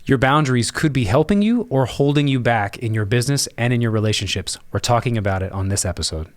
Your boundaries could be helping you or holding you back in your business and in your relationships. We're talking about it on this episode.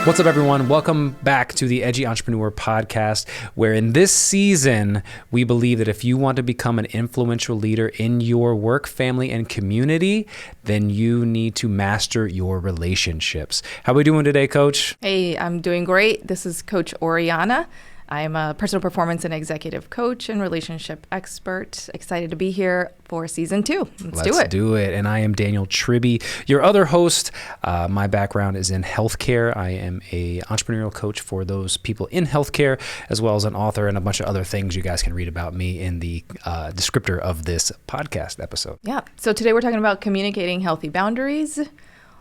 What's up, everyone? Welcome back to the Edgy Entrepreneur Podcast, where in this season, we believe that if you want to become an influential leader in your work, family, and community, then you need to master your relationships. How are we doing today, Coach? Hey, I'm doing great. This is Coach Oriana. I'm a personal performance and executive coach and relationship expert. Excited to be here for season 2. Let's do it. And I am Daniel Tribby, your other host. My background is in healthcare. I am a entrepreneurial coach for those people in healthcare, as well as an author and a bunch of other things you guys can read about me in the descriptor of this podcast episode. Yeah. So today we're talking about communicating healthy boundaries,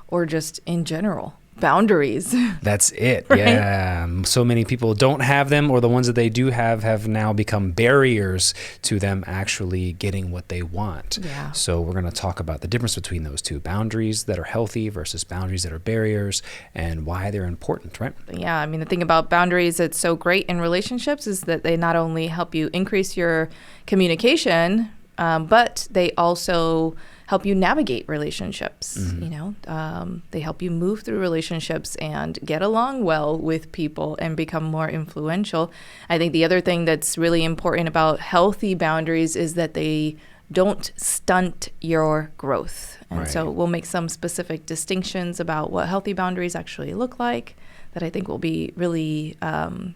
or just in general. Boundaries. That's it. Right? Yeah. So many people don't have them, or the ones that they do have now become barriers to them actually getting what they want. Yeah. So we're going to talk about the difference between those two, boundaries that are healthy versus boundaries that are barriers, and why they're important, right? Yeah. I mean, the thing about boundaries that's so great in relationships is that they not only help you increase your communication, but they also help you navigate relationships. Mm-hmm. They help you move through relationships and get along well with people and become more influential. I think the other thing that's really important about healthy boundaries is that they don't stunt your growth. And so we'll make some specific distinctions about what healthy boundaries actually look like that I think will be really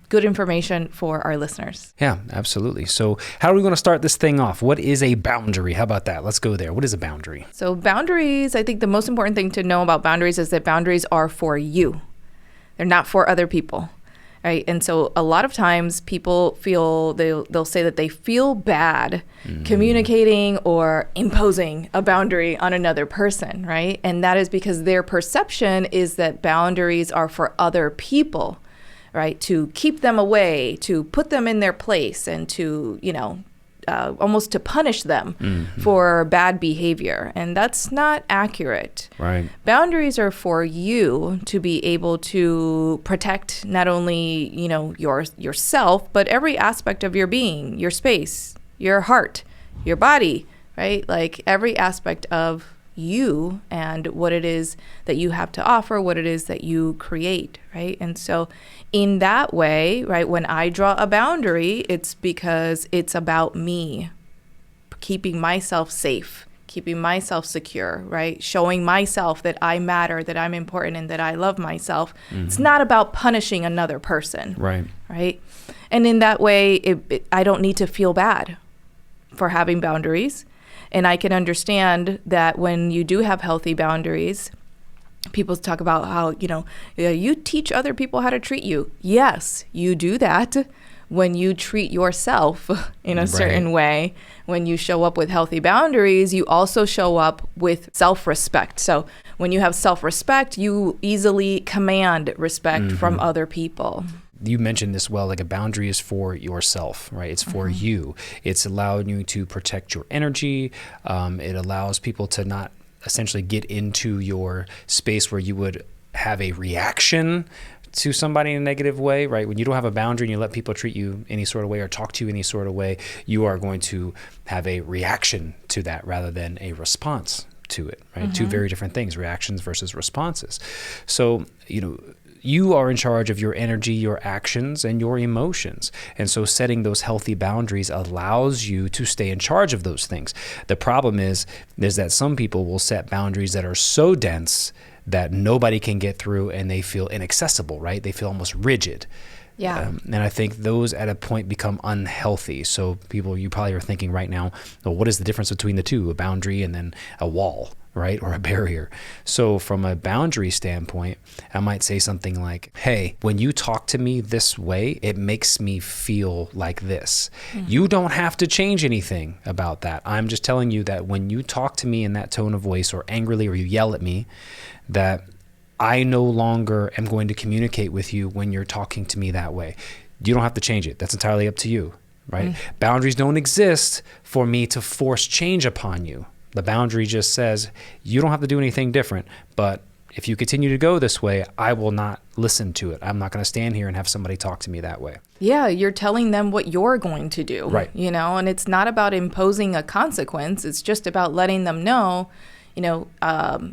good information for our listeners. Yeah, absolutely. So how are we going to start this thing off? What is a boundary? How about that? Let's go there. What is a boundary? So boundaries, I think the most important thing to know about boundaries is that boundaries are for you. They're not for other people. Right. And so a lot of times people feel, they'll say that they feel bad communicating or imposing a boundary on another person. Right. And that is because their perception is that boundaries are for other people. Right. To keep them away, to put them in their place, and to, almost to punish them for bad behavior. And that's not accurate. Right. Boundaries are for you to be able to protect not only, yourself, but every aspect of your being, your space, your heart, your body, right? Like every aspect of you and what it is that you have to offer, what it is that you create, right? And so in that way, right, when I draw a boundary, it's because it's about me, keeping myself safe, keeping myself secure, right? Showing myself that I matter, that I'm important, and that I love myself. Mm-hmm. It's not about punishing another person, right? And in that way, I don't need to feel bad for having boundaries. And I can understand that when you do have healthy boundaries, people talk about how, you teach other people how to treat you. Yes, you do that when you treat yourself in a certain way. When you show up with healthy boundaries, you also show up with self-respect. So when you have self-respect, you easily command respect from other people. You mentioned this well, like a boundary is for yourself, right? It's for you. It's allowing you to protect your energy. It allows people to not essentially get into your space where you would have a reaction to somebody in a negative way, right? When you don't have a boundary and you let people treat you any sort of way or talk to you any sort of way, you are going to have a reaction to that rather than a response to it, right? Two very different things, reactions versus responses. So, you are in charge of your energy, your actions, and your emotions. And so setting those healthy boundaries allows you to stay in charge of those things. The problem is that some people will set boundaries that are so dense that nobody can get through, and they feel inaccessible, right? They feel almost rigid. Yeah. And I think those at a point become unhealthy. So people, you probably are thinking right now, well, what is the difference between the two, a boundary and then a wall, right? Or a barrier. So from a boundary standpoint, I might say something like, hey, when you talk to me this way, it makes me feel like this. Mm-hmm. You don't have to change anything about that. I'm just telling you that when you talk to me in that tone of voice or angrily, or you yell at me, that I no longer am going to communicate with you when you're talking to me that way. You don't have to change it. That's entirely up to you, right? Boundaries don't exist for me to force change upon you. The boundary just says, you don't have to do anything different, but if you continue to go this way, I will not listen to it. I'm not going to stand here and have somebody talk to me that way. Yeah, you're telling them what you're going to do, right? And it's not about imposing a consequence. It's just about letting them know,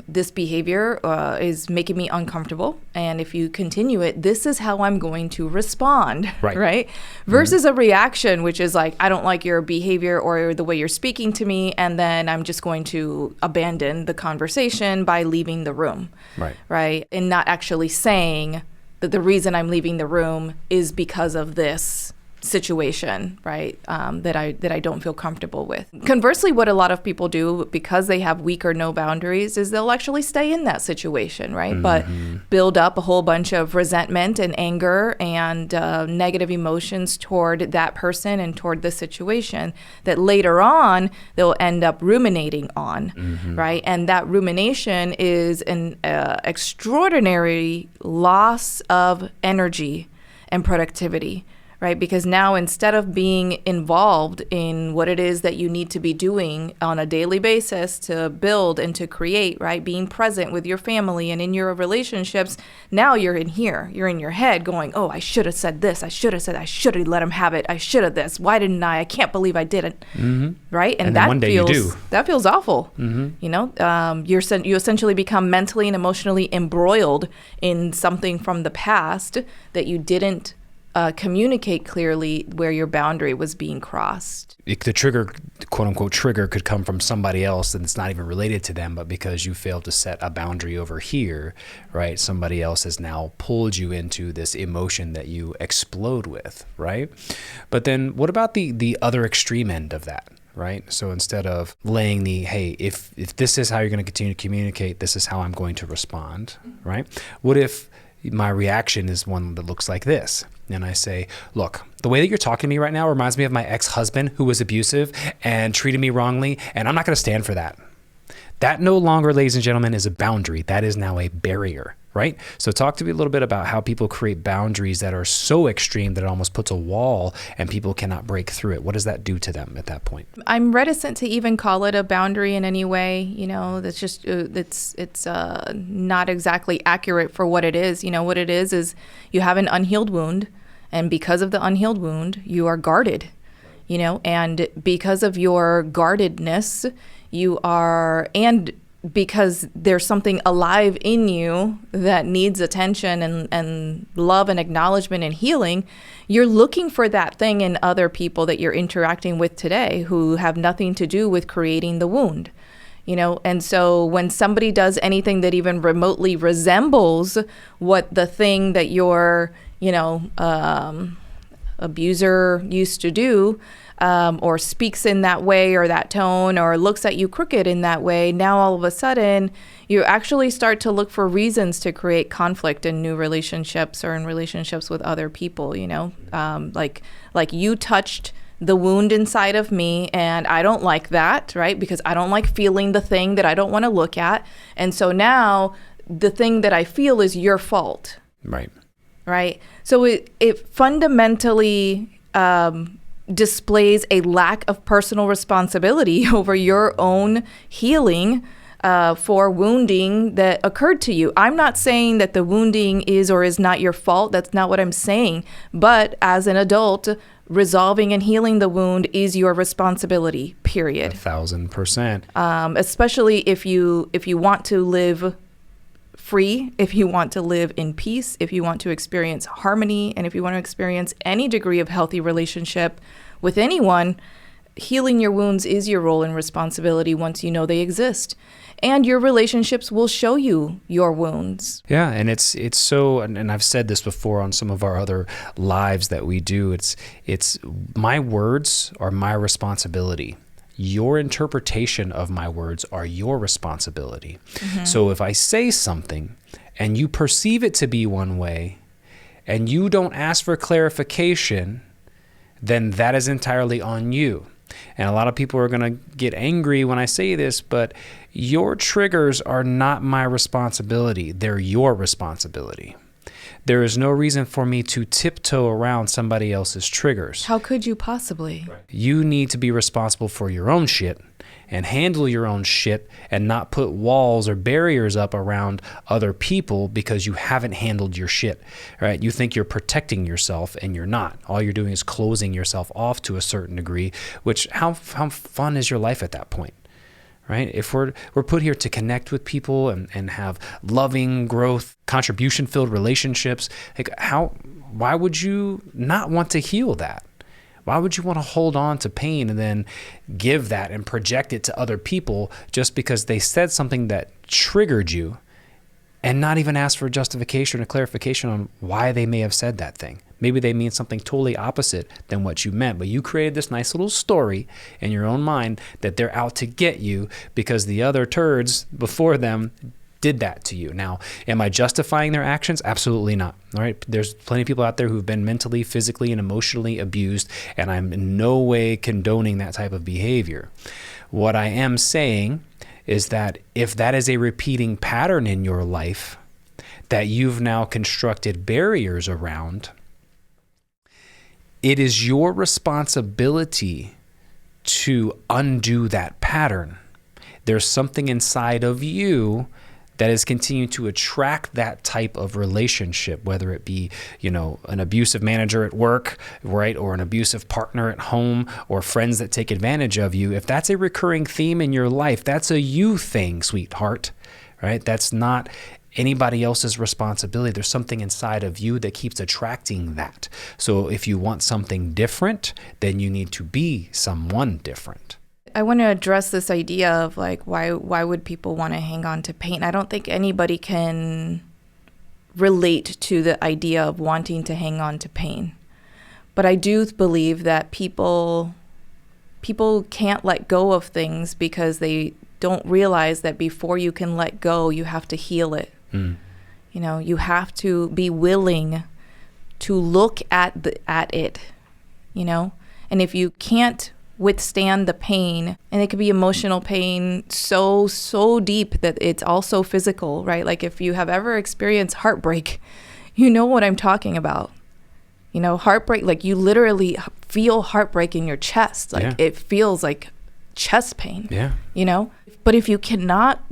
this behavior is making me uncomfortable. And if you continue it, this is how I'm going to respond, right? Versus a reaction, which is like, I don't like your behavior or the way you're speaking to me, and then I'm just going to abandon the conversation by leaving the room, right? And not actually saying that the reason I'm leaving the room is because of this situation, right? That I don't feel comfortable with. Conversely, what a lot of people do, because they have weak or no boundaries, is they'll actually stay in that situation, right? But build up a whole bunch of resentment and anger and negative emotions toward that person and toward the situation that later on they'll end up ruminating on, right? And that rumination is an extraordinary loss of energy and productivity, right? Because now, instead of being involved in what it is that you need to be doing on a daily basis to build and to create, right? Being present with your family and in your relationships, now you're in here. You're in your head going, oh, I should have said this. I should have let him have it. I should have this. Why didn't I? I can't believe I didn't. Right? And that one day feels, you do. That feels awful. You essentially become mentally and emotionally embroiled in something from the past that you didn't communicate clearly where your boundary was being crossed. The trigger, quote unquote trigger, could come from somebody else and it's not even related to them, but because you failed to set a boundary over here, right? Somebody else has now pulled you into this emotion that you explode with, right? But then what about the other extreme end of that? Right? So instead of laying hey, if this is how you're going to continue to communicate, this is how I'm going to respond, right? What if my reaction is one that looks like this? And I say, look, the way that you're talking to me right now reminds me of my ex-husband who was abusive and treated me wrongly, and I'm not going to stand for that. That no longer, ladies and gentlemen, is a boundary. That is now a barrier, right? So talk to me a little bit about how people create boundaries that are so extreme that it almost puts a wall and people cannot break through it. What does that do to them at that point? I'm reticent to even call it a boundary in any way. That's just, it's not exactly accurate for what it is. What it is you have an unhealed wound, and because of the unhealed wound, you are guarded, and because of your guardedness, and because there's something alive in you that needs attention and love and acknowledgement and healing, you're looking for that thing in other people that you're interacting with today who have nothing to do with creating the wound. And so when somebody does anything that even remotely resembles what the thing that your, abuser used to do, or speaks in that way or that tone or looks at you crooked in that way, now all of a sudden you actually start to look for reasons to create conflict in new relationships or in relationships with other people, like you touched the wound inside of me and I don't like that, right? Because I don't like feeling the thing that I don't want to look at. And so now the thing that I feel is your fault. Right. So it fundamentally displays a lack of personal responsibility over your own healing for wounding that occurred to you. I'm not saying that the wounding is or is not your fault. That's not what I'm saying. But as an adult, resolving and healing the wound is your responsibility, period. 1,000%. Especially if you want to live free, if you want to live in peace, if you want to experience harmony, and if you want to experience any degree of healthy relationship with anyone, healing your wounds is your role and responsibility once you know they exist. And your relationships will show you your wounds. Yeah, and it's so, and I've said this before on some of our other lives that we do, it's my words are my responsibility. Your interpretation of my words are your responsibility. So if I say something and you perceive it to be one way and you don't ask for clarification, then that is entirely on you. And a lot of people are going to get angry when I say this, but your triggers are not my responsibility. They're your responsibility. There is no reason for me to tiptoe around somebody else's triggers. How could you possibly? You need to be responsible for your own shit and handle your own shit and not put walls or barriers up around other people because you haven't handled your shit, right? You think you're protecting yourself and you're not. All you're doing is closing yourself off to a certain degree, which how fun is your life at that point? Right? If we're put here to connect with people and have loving, growth, contribution-filled relationships, like why would you not want to heal that? Why would you want to hold on to pain and then give that and project it to other people just because they said something that triggered you and not even ask for a justification or clarification on why they may have said that thing? Maybe they mean something totally opposite than what you meant, but you created this nice little story in your own mind that they're out to get you because the other turds before them did that to you. Now, am I justifying their actions? Absolutely not. All right. There's plenty of people out there who've been mentally, physically, and emotionally abused, and I'm in no way condoning that type of behavior. What I am saying is that if that is a repeating pattern in your life that you've now constructed barriers around, it is your responsibility to undo that pattern. There's something inside of you that is continuing to attract that type of relationship, whether it be, an abusive manager at work, right, or an abusive partner at home, or friends that take advantage of you. If that's a recurring theme in your life, that's a you thing, sweetheart, right? That's not anybody else's responsibility. There's something inside of you that keeps attracting that. So if you want something different, then you need to be someone different. I want to address this idea of like, why would people want to hang on to pain? I don't think anybody can relate to the idea of wanting to hang on to pain. But I do believe that people can't let go of things because they don't realize that before you can let go, you have to heal it. You have to be willing to look at it, and if you can't withstand the pain, and it could be emotional pain so deep that it's also physical, right? Like if you have ever experienced heartbreak, you know what I'm talking about. Heartbreak, like you literally feel heartbreak in your chest. Like It feels like chest pain, But if you cannot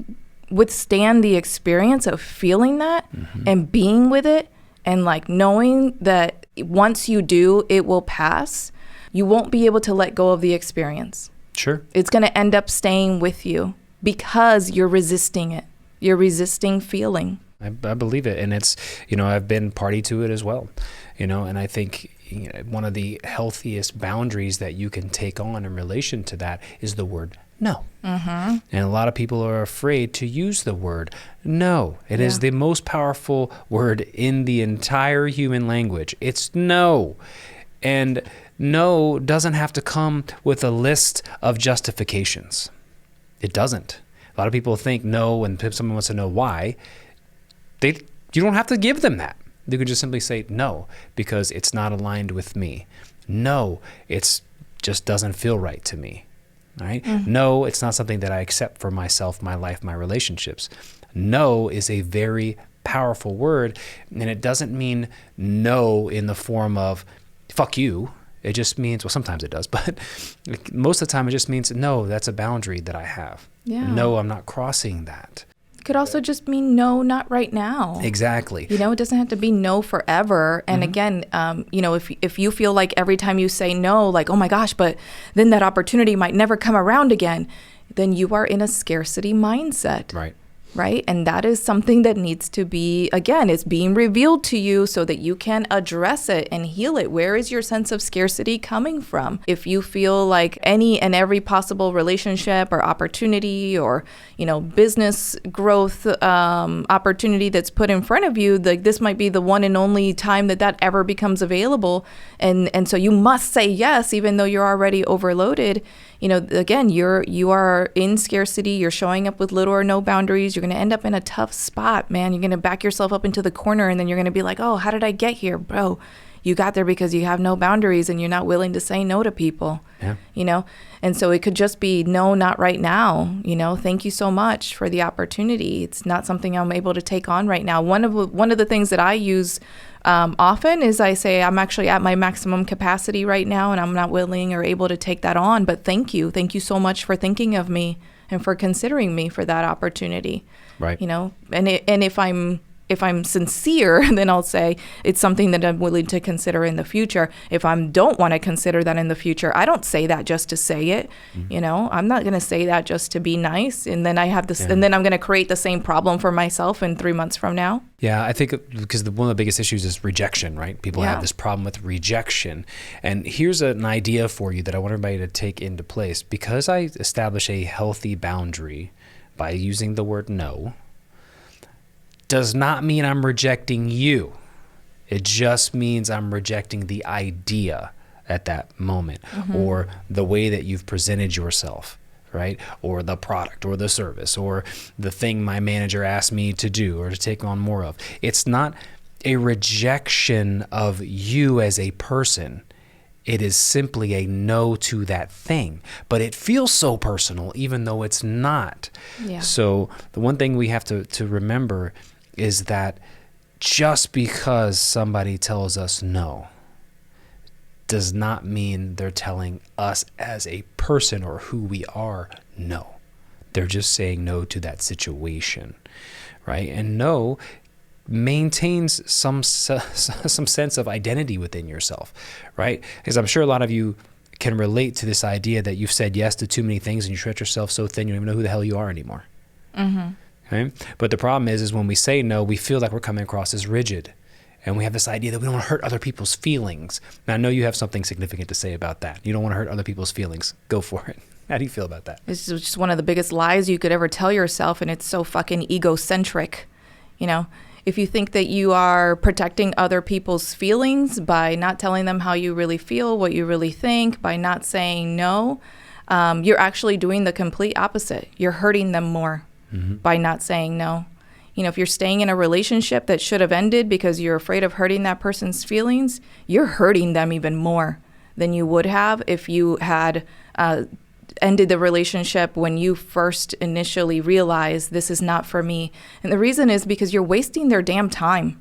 withstand the experience of feeling that and being with it and like knowing that once you do, it will pass, you won't be able to let go of the experience. Sure. It's going to end up staying with you because you're resisting it. You're resisting feeling. I believe it. And it's, I've been party to it as well, and I think one of the healthiest boundaries that you can take on in relation to that is the word no. And a lot of people are afraid to use the word no. It is the most powerful word in the entire human language. It's no. And no doesn't have to come with a list of justifications. It doesn't. A lot of people think no when someone wants to know why. You don't have to give them that. You can just simply say no because it's not aligned with me. No, it's just doesn't feel right to me. All right? No, it's not something that I accept for myself, my life, my relationships. No is a very powerful word, and it doesn't mean no in the form of fuck you. It just means, well, sometimes it does, but most of the time it just means no, that's a boundary that I have. Yeah. No, I'm not crossing that. It could also just mean no, not right now. Exactly. It doesn't have to be no forever. And again, if you feel like every time you say no, like, oh my gosh, but then that opportunity might never come around again, then you are in a scarcity mindset. Right? And that is something that needs to be, again, it's being revealed to you so that you can address it and heal it. Where is your sense of scarcity coming from? If you feel like any and every possible relationship or opportunity or, business growth opportunity that's put in front of you, this might be the one and only time that ever becomes available. And so you must say yes, even though you're already overloaded. Again, you are in scarcity. You're showing up with little or no boundaries. You're going to end up in a tough spot, man. You're going to back yourself up into the corner, and then you're going to be like, oh, how did I get here, bro? You got there because you have no boundaries and you're not willing to say no to people. Yeah. You know, and so it could just be, no, not right now. You know, thank you so much for the opportunity. It's not something I'm able to take on right now. One of the things that I use often is I say, I'm actually at my maximum capacity right now and I'm not willing or able to take that on. But thank you so much for thinking of me and for considering me for that opportunity. Right. You know, and if I'm sincere, then I'll say it's something that I'm willing to consider in the future. If I don't want to consider that in the future, I don't say that just to say it. Mm-hmm. You know, I'm not going to say that just to be nice. And then I have this, and then I'm going to create the same problem for myself in 3 months from now. Yeah, I think because one of the biggest issues is rejection, right? People have this problem with rejection. And here's an idea for you that I want everybody to take into place. Because I establish a healthy boundary by using the word no, does not mean I'm rejecting you. It just means I'm rejecting the idea at that moment, mm-hmm. or the way that you've presented yourself, right? Or the product or the service or the thing my manager asked me to do or to take on more of. It's not a rejection of you as a person. It is simply a no to that thing, but it feels so personal, even though it's not. Yeah. So the one thing we have to remember is that just because somebody tells us no does not mean they're telling us as a person or who we are no. They're just saying no to that situation, right? And no maintains some sense of identity within yourself, right? Because I'm sure a lot of you can relate to this idea that you've said yes to too many things and you stretch yourself so thin you don't even know who the hell you are anymore. Mm-hmm. Okay? But the problem is when we say no, we feel like we're coming across as rigid. And we have this idea that we don't want to hurt other people's feelings. Now, I know you have something significant to say about that. You don't want to hurt other people's feelings. Go for it. How do you feel about that? It's just one of the biggest lies you could ever tell yourself, and it's so fucking egocentric. You know, if you think that you are protecting other people's feelings by not telling them how you really feel, what you really think, by not saying no, you're actually doing the complete opposite. You're hurting them more. Mm-hmm. By not saying no. You know, if you're staying in a relationship that should have ended because you're afraid of hurting that person's feelings, you're hurting them even more than you would have if you had ended the relationship when you first initially realized this is not for me. And the reason is because you're wasting their damn time.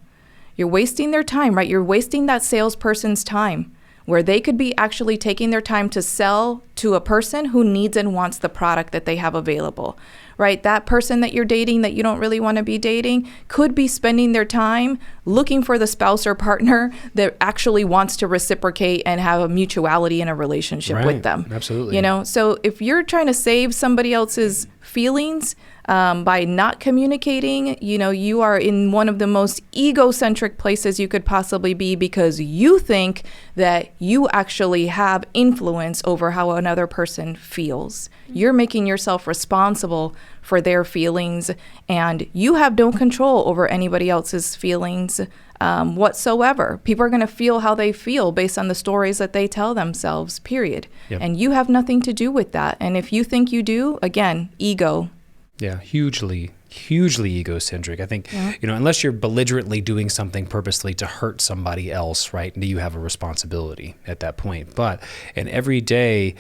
You're wasting their time, right? You're wasting that salesperson's time, where they could be actually taking their time to sell to a person who needs and wants the product that they have available, right? That person that you're dating that you don't really want to be dating could be spending their time looking for the spouse or partner that actually wants to reciprocate and have a mutuality in a relationship with them. Absolutely. You know, so if you're trying to save somebody else's feelings by not communicating, you know, you are in one of the most egocentric places you could possibly be, because you think that you actually have influence over how another person feels. You're making yourself responsible for their feelings, and you have no control over anybody else's feelings whatsoever. People are going to feel how they feel based on the stories that they tell themselves, period. Yep. And you have nothing to do with that. And if you think you do, again, ego. Yeah, hugely egocentric. I think, you know, unless you're belligerently doing something purposely to hurt somebody else, right, you have a responsibility at that point. But in everyday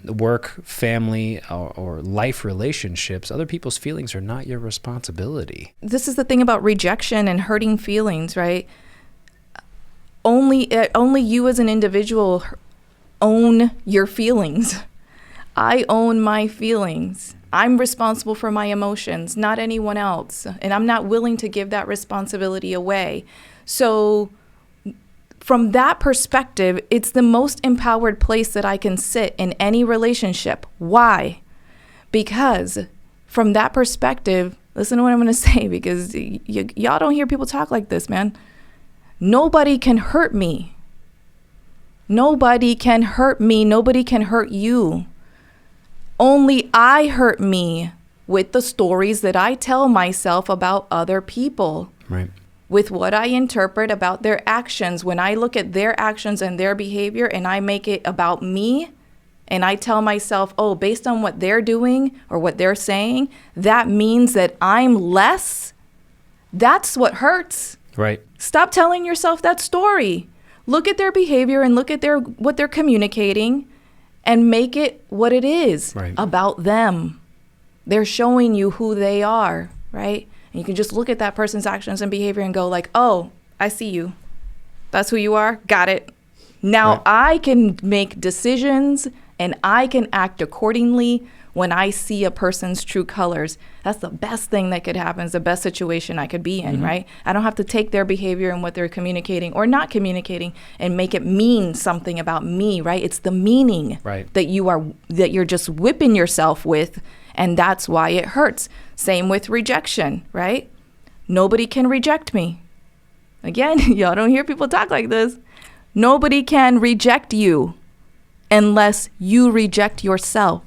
work, family, or life relationships, other people's feelings are not your responsibility. This is the thing about rejection and hurting feelings, right? Only you as an individual own your feelings. I own my feelings. I'm responsible for my emotions, not anyone else. And I'm not willing to give that responsibility away. So from that perspective, it's the most empowered place that I can sit in any relationship. Why? Because from that perspective, listen to what I'm going to say, because y'all don't hear people talk like this, man. Nobody can hurt me. Nobody can hurt me. Nobody can hurt you. Only I hurt me with the stories that I tell myself about other people. Right. With what I interpret about their actions. When I look at their actions and their behavior and I make it about me, and I tell myself, oh, based on what they're doing or what they're saying, that means that I'm less. That's what hurts. Right. Stop telling yourself that story. Look at their behavior and look at what they're communicating and make it what it is about them. They're showing you who they are, right? And you can just look at that person's actions and behavior and go like, oh, I see you. That's who you are. Got it. Now I can make decisions and I can act accordingly when I see a person's true colors. That's the best thing that could happen. It's the best situation I could be in, right? I don't have to take their behavior and what they're communicating or not communicating and make it mean something about me, right? It's the meaning that you're just whipping yourself with, and that's why it hurts. Same with rejection, right? Nobody can reject me. Again, y'all don't hear people talk like this. Nobody can reject you unless you reject yourself.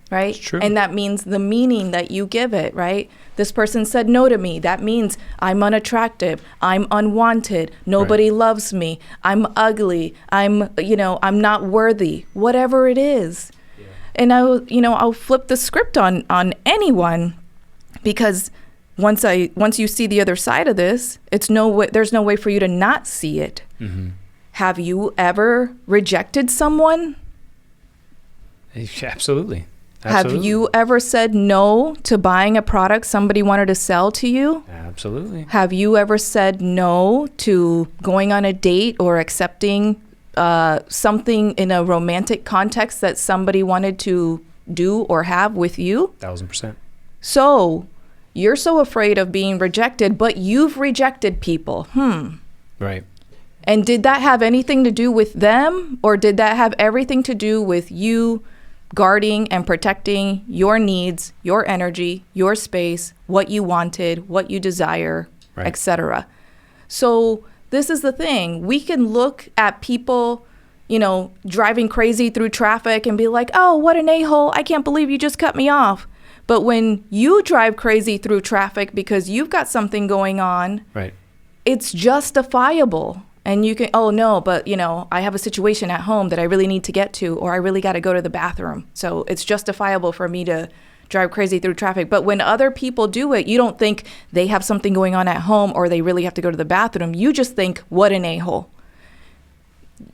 Right? It's true. And that means the meaning that you give it, right? This person said no to me. That means I'm unattractive. I'm unwanted. Nobody loves me. I'm ugly. I'm not worthy. Whatever it is. Yeah. And I'll flip the script on anyone, because once you see the other side of this, there's no way for you to not see it. Mm-hmm. Have you ever rejected someone? Absolutely. Have you ever said no to buying a product somebody wanted to sell to you? Absolutely. Have you ever said no to going on a date or accepting something in a romantic context that somebody wanted to do or have with you? 1000%. So you're so afraid of being rejected, but you've rejected people. Right. And did that have anything to do with them, or did that have everything to do with you guarding and protecting your needs, your energy, your space, what you wanted, what you desire, etc.? So this is the thing. We can look at people, driving crazy through traffic and be like, oh, what an a-hole. I can't believe you just cut me off. But when you drive crazy through traffic because you've got something going on, it's justifiable. And you can, oh no, but I have a situation at home that I really need to get to, or I really got to go to the bathroom. So it's justifiable for me to drive crazy through traffic. But when other people do it, you don't think they have something going on at home or they really have to go to the bathroom. You just think, what an a-hole.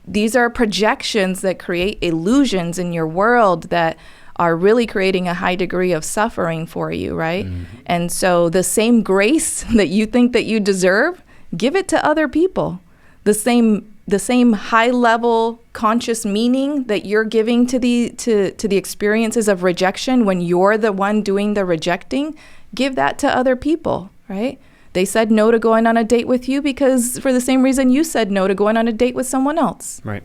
These are projections that create illusions in your world that are really creating a high degree of suffering for you, right? Mm-hmm. And so the same grace that you think that you deserve, give it to other people. The same high level conscious meaning that you're giving to the experiences of rejection when you're the one doing the rejecting, give that to other people, right? They said no to going on a date with you because for the same reason you said no to going on a date with someone else. Right.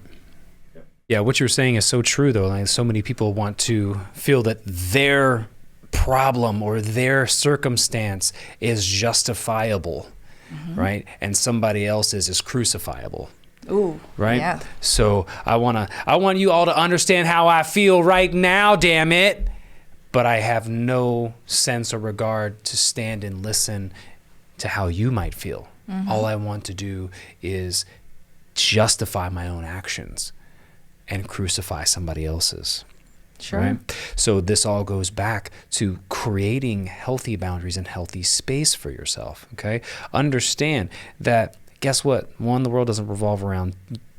Yeah, what you're saying is so true, though. Like, so many people want to feel that their problem or their circumstance is justifiable. Mm-hmm. Right? And somebody else's is crucifiable. Ooh, right? Yeah. So I want you all to understand how I feel right now, damn it. But I have no sense or regard to stand and listen to how you might feel. Mm-hmm. All I want to do is justify my own actions and crucify somebody else's. Sure. Right? So this all goes back to creating healthy boundaries and healthy space for yourself. Okay. Understand that, guess what? One, the world doesn't revolve around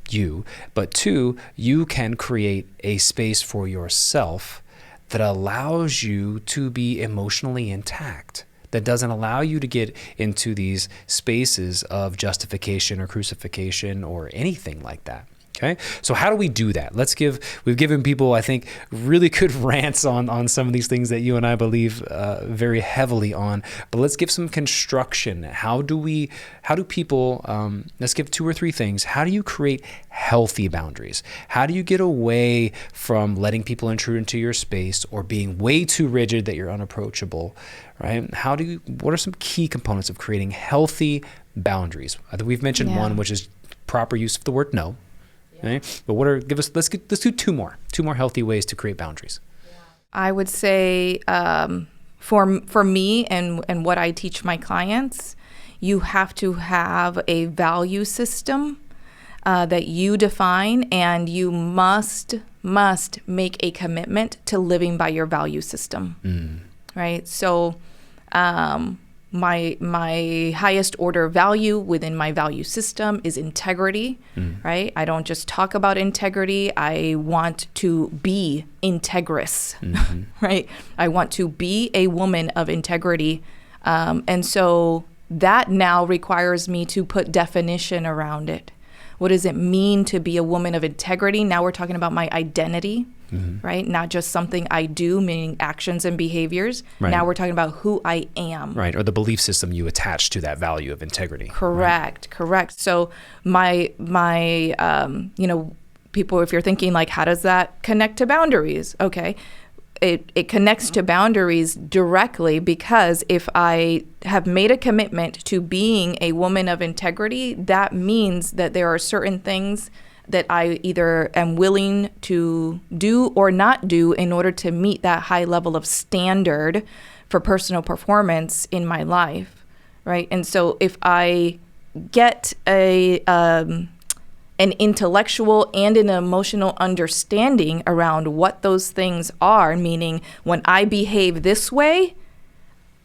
you, but two, you can create a space for yourself that allows you to be emotionally intact, that doesn't allow you to get into these spaces of justification or crucifixion or anything like that. Okay, so how do we do that? We've given people, I think, really good rants on some of these things that you and I believe very heavily on, but let's give some construction. How do people, let's give 2 or 3 things. How do you create healthy boundaries? How do you get away from letting people intrude into your space or being way too rigid that you're unapproachable, right? What are some key components of creating healthy boundaries? I think we've mentioned one, which is proper use of the word no. Okay. But let's do 2 more healthy ways to create boundaries. I would say for me and what I teach my clients, you have to have a value system that you define, and you must make a commitment to living by your value system. Right? So my highest order value within my value system is integrity, right? I don't just talk about integrity. I want to be integrous, right? I want to be a woman of integrity. And so that now requires me to put definition around it. What does it mean to be a woman of integrity? Now we're talking about my identity, right? Not just something I do, meaning actions and behaviors. Right. Now we're talking about who I am. Right, or the belief system you attach to that value of integrity. Correct, correct. So my people, if you're thinking like, how does that connect to boundaries? Okay. It connects to boundaries directly because if I have made a commitment to being a woman of integrity, that means that there are certain things that I either am willing to do or not do in order to meet that high level of standard for personal performance in my life, right? And so if I get an intellectual and an emotional understanding around what those things are, meaning when I behave this way,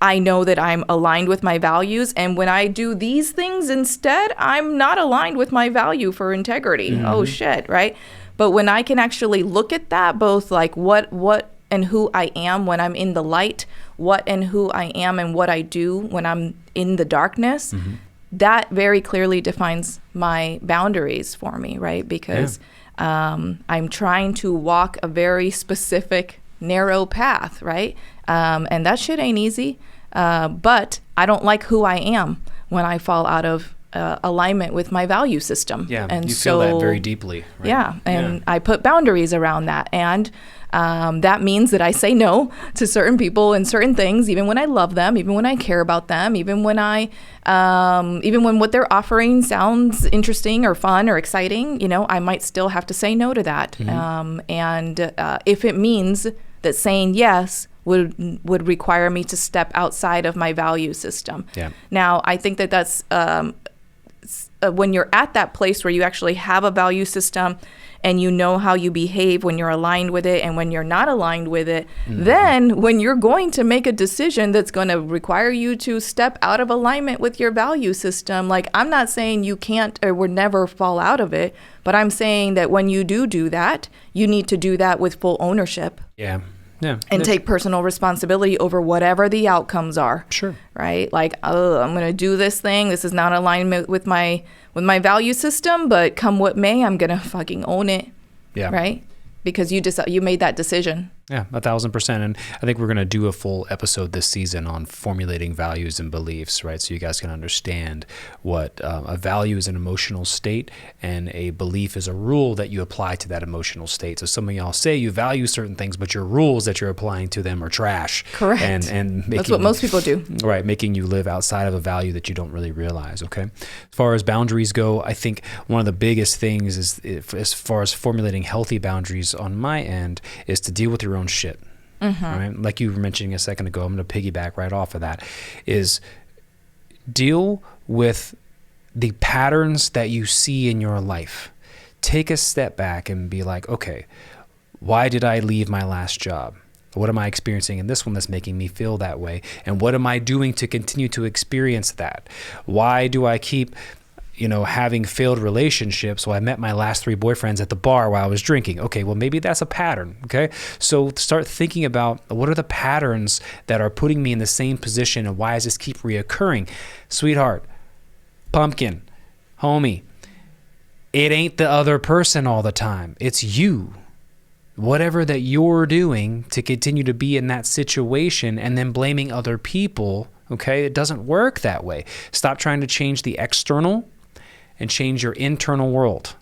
I know that I'm aligned with my values. And when I do these things instead, I'm not aligned with my value for integrity. Oh, shit, right? But when I can actually look at that, both like what and who I am when I'm in the light, what and who I am and what I do when I'm in the darkness, that very clearly defines my boundaries for me, right? Because I'm trying to walk a very specific, narrow path, right? And that shit ain't easy. But I don't like who I am when I fall out of alignment with my value system. Yeah, and you feel that very deeply. Right? Yeah, and I put boundaries around that. And that means that I say no to certain people and certain things, even when I love them, even when I care about them, even when even when what they're offering sounds interesting or fun or exciting, I might still have to say no to that. And if it means that saying yes would require me to step outside of my value system. Yeah. Now, I think that that's when you're at that place where you actually have a value system and you know how you behave when you're aligned with it and when you're not aligned with it, then when you're going to make a decision that's going to require you to step out of alignment with your value system, like I'm not saying you can't or would never fall out of it, but I'm saying that when you do that, you need to do that with full ownership. Yeah. And take personal responsibility over whatever the outcomes are. Sure. Right? Like, oh, I'm going to do this thing. This is not in alignment with my value system, but come what may, I'm going to fucking own it. Yeah. Right? Because you made that decision. Yeah, 1,000%. And I think we're going to do a full episode this season on formulating values and beliefs, right? So you guys can understand what a value is an emotional state and a belief is a rule that you apply to that emotional state. So some of y'all say you value certain things, but your rules that you're applying to them are trash. Correct. And that's what most people do. Right, making you live outside of a value that you don't really realize, okay? As far as boundaries go, I think one of the biggest things is, as far as formulating healthy boundaries on my end, is to deal with your own shit. Right? Like you were mentioning a second ago, I'm going to piggyback right off of that, is deal with the patterns that you see in your life. Take a step back and be like, okay, why did I leave my last job? What am I experiencing in this one that's making me feel that way? And what am I doing to continue to experience that? Why do I keep having failed relationships? Well, I met my last 3 boyfriends at the bar while I was drinking. Okay, well, maybe that's a pattern, okay? So start thinking about what are the patterns that are putting me in the same position and why does this keep reoccurring? Sweetheart, pumpkin, homie, it ain't the other person all the time. It's you. Whatever that you're doing to continue to be in that situation and then blaming other people, okay? It doesn't work that way. Stop trying to change the external and change your internal world.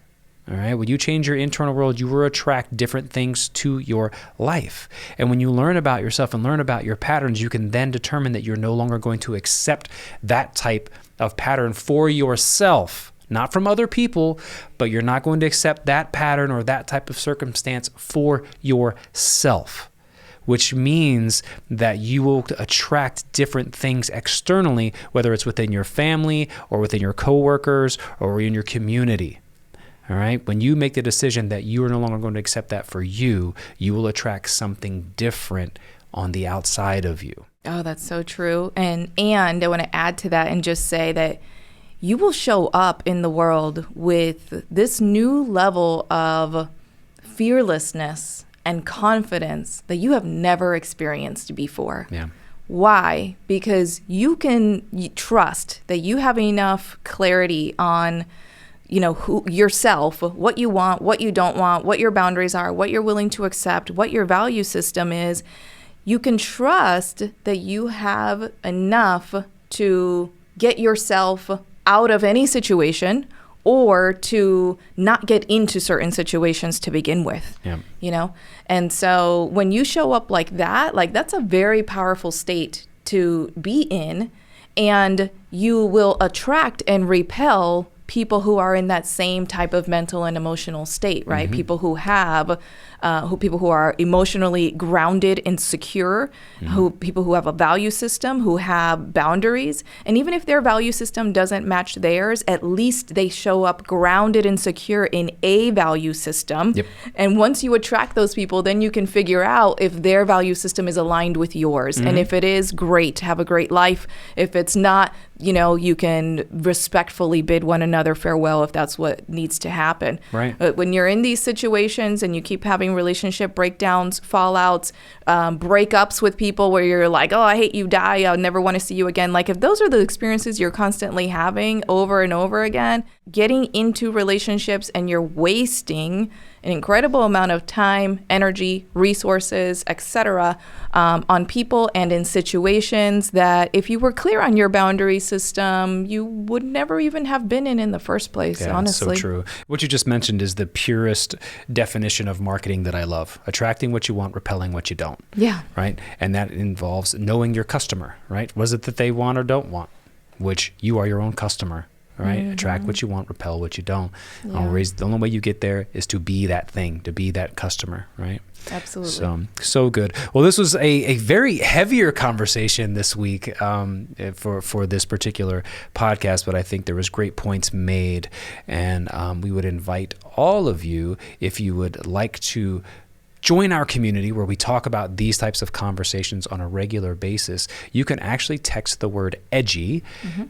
All right. When you change your internal world, you will attract different things to your life. And when you learn about yourself and learn about your patterns, you can then determine that you're no longer going to accept that type of pattern for yourself, not from other people, but you're not going to accept that pattern or that type of circumstance for yourself, which means that you will attract different things externally, whether it's within your family or within your coworkers or in your community. All right. When you make the decision that you are no longer going to accept that for you, you will attract something different on the outside of you. Oh, that's so true. And I want to add to that and just say that you will show up in the world with this new level of fearlessness and confidence that you have never experienced before. Yeah. Why? Because you trust that you have enough clarity on, who yourself, what you want, what you don't want, what your boundaries are, what you're willing to accept, what your value system is. You can trust that you have enough to get yourself out of any situation or to not get into certain situations to begin with. Yeah. And so when you show up like that, that's a very powerful state to be in, and you will attract and repel people who are in that same type of mental and emotional state, right? Mm-hmm. People who have, people who are emotionally grounded and secure, people who have a value system, who have boundaries. And even if their value system doesn't match theirs, at least they show up grounded and secure in a value system. Yep. And once you attract those people, then you can figure out if their value system is aligned with yours. And if it is, great, have a great life. If it's not, you can respectfully bid one another farewell if that's what needs to happen. Right. But when you're in these situations and you keep having relationship breakdowns, fallouts, breakups with people where you're like, oh, I hate you, die, I'll never want to see you again. If those are the experiences you're constantly having over and over again, getting into relationships and you're wasting an incredible amount of time, energy, resources, etc., on people and in situations that if you were clear on your boundary system, you would never even have been in the first place, honestly. So true. What you just mentioned is the purest definition of marketing that I love. Attracting what you want, repelling what you don't. Yeah. Right? And that involves knowing your customer, right? What is it that they want or don't want? Which you are your own customer. Right? Mm-hmm. Attract what you want, repel what you don't. Yeah. Always, the only way you get there is to be that thing, to be that customer, right? Absolutely. So good. Well, this was a very heavier conversation this week for this particular podcast, but I think there was great points made, and we would invite all of you, if you would like to join our community where we talk about these types of conversations on a regular basis, you can actually text the word EDGY,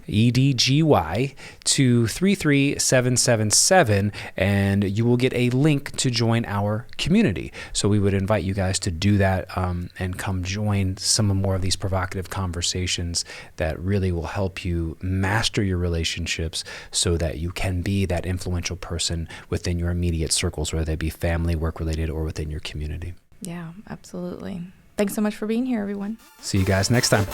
EDGY, to 33777, and you will get a link to join our community. So we would invite you guys to do that and come join some more of these provocative conversations that really will help you master your relationships so that you can be that influential person within your immediate circles, whether they be family, work-related, or within your community. Yeah, absolutely. Thanks so much for being here, everyone. See you guys next time.